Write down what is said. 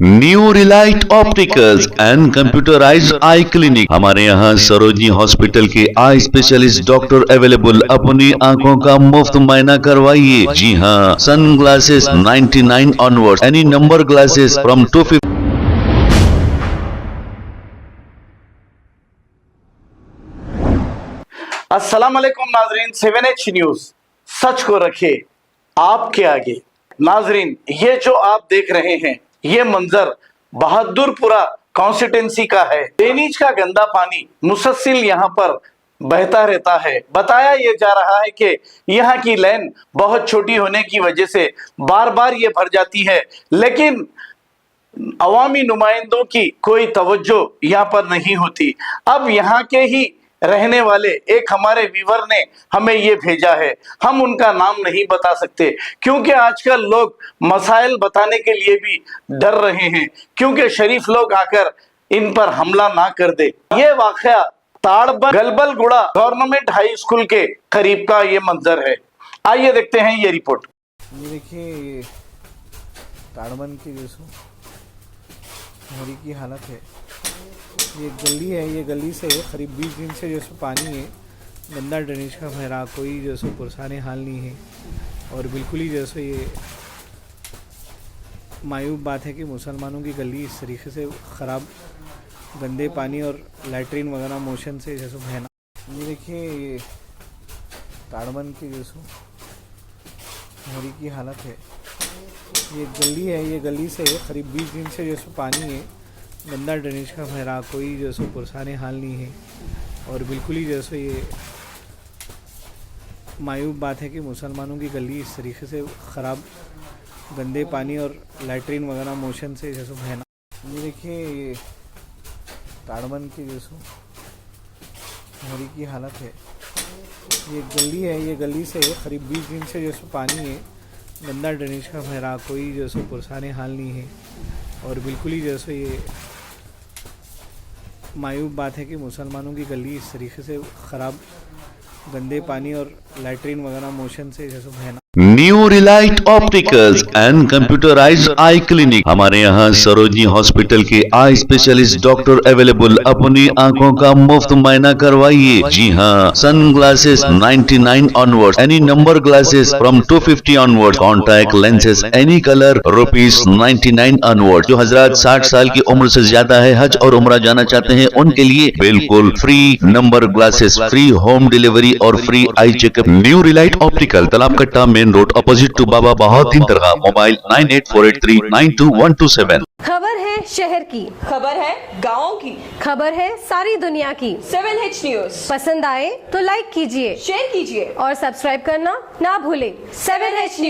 New Relight opticals and computerised I clinic. हमारे यहाँ Sarojini hospital के आई स्पेशलिस्ट डॉक्टर अवेलेबल। अपनी आंखों का मुफ्त मुआयना करवाइए। जी हाँ, sun glasses 99 onward, any number glasses from 250। अस्सलाम वालेकुम नाजरीन, 7H न्यूज सच को रखे आपके आगे। नाजरीन, ये जो आप देख रहे हैं ये मंजर बहादुरपुरा कॉन्स्टिट्यूंसी का है। ड्रेनेज का गंदा पानी मुसलसल यहाँ पर बहता रहता है। बताया ये जा रहा है कि यहाँ की लेन बहुत छोटी होने की वजह से बार बार ये भर जाती है, लेकिन अवामी नुमाइंदों की कोई तवज्जो यहाँ पर नहीं होती। अब यहाँ के ही रहने वाले एक हमारे व्यूवर ने हमें ये भेजा है। हम उनका नाम नहीं बता सकते क्योंकि आजकल लोग मसाइल बताने के लिए भी डर रहे हैं, क्योंकि शरीफ लोग आकर इन पर हमला ना कर दे। ये वाकया ताड़बन गलबलगुड़ा गवर्नमेंट हाई स्कूल के करीब का ये मंजर है। आइए देखते हैं ये रिपोर्ट। ये देखिए ताड़बन की जैसो मोरी की हालत है। ये गली है, ये गली से करीब 20 दिन से जैसे पानी है, गंदा ड्रेनेज का बह रहा, कोई जैसे पुरसाने हाल नहीं है। और बिल्कुल ही जैसे ये मायूब बात है कि मुसलमानों की गली इस तरीके से ख़राब गंदे पानी और लैट्रिन वगैरह मोशन से जैसे बहना। ये देखिए ये ताड़बन की जैसो मोरी की हालत है। ये गली है, ये गली से करीब 20 दिन से जैसे पानी है, गंदा ड्रेनेज का बह रहा, कोई जैसे पुरसाने हाल नहीं है। और बिल्कुल ही जैसे ये मायूब बात है कि मुसलमानों की गली इस तरीके से ख़राब गंदे पानी और लैट्रिन वगैरह मोशन से जैसे बहना। ये देखिए ये ताड़बन की जैसो मोरी की हालत है। ये गली है, ये गली से करीब 20 दिन से जैसे पानी है, गंदा ड्रेनेज का बह रहा, कोई जैसे पुरसाने हाल नहीं है। और बिल्कुल ही जैसे ये मायूब बात है कि मुसलमानों की गली इस तरीके से ख़राब गंदे पानी और लैट्रिन वगैरह मोशन से जैसे बहना। New Relight opticals and computerised I clinic. हमारे यहाँ सरोजनी हॉस्पिटल के आई स्पेशलिस्ट डॉक्टर अवेलेबल। अपनी आंखों का मुफ्त मुआयना करवाइए। जी हाँ, sun glasses 99 onward, any number glasses from 250 onward, contact lenses any colour ₹99 onward. जो हजरात 60 साल की उम्र से ज्यादा है, हज और उम्रा जाना चाहते हैं, उनके लिए बिल्कुल free number glasses, free home delivery और free eye checkup. New relight optical, Talab Katta, main road, opposite to Baba Bahauddin दरगाह। मोबाइल 9848392127। खबर है शहर की, खबर है गाँव की, खबर है सारी दुनिया की। 7H न्यूज पसंद आए तो लाइक कीजिए, शेयर कीजिए और सब्सक्राइब करना ना भूलें। 7H news.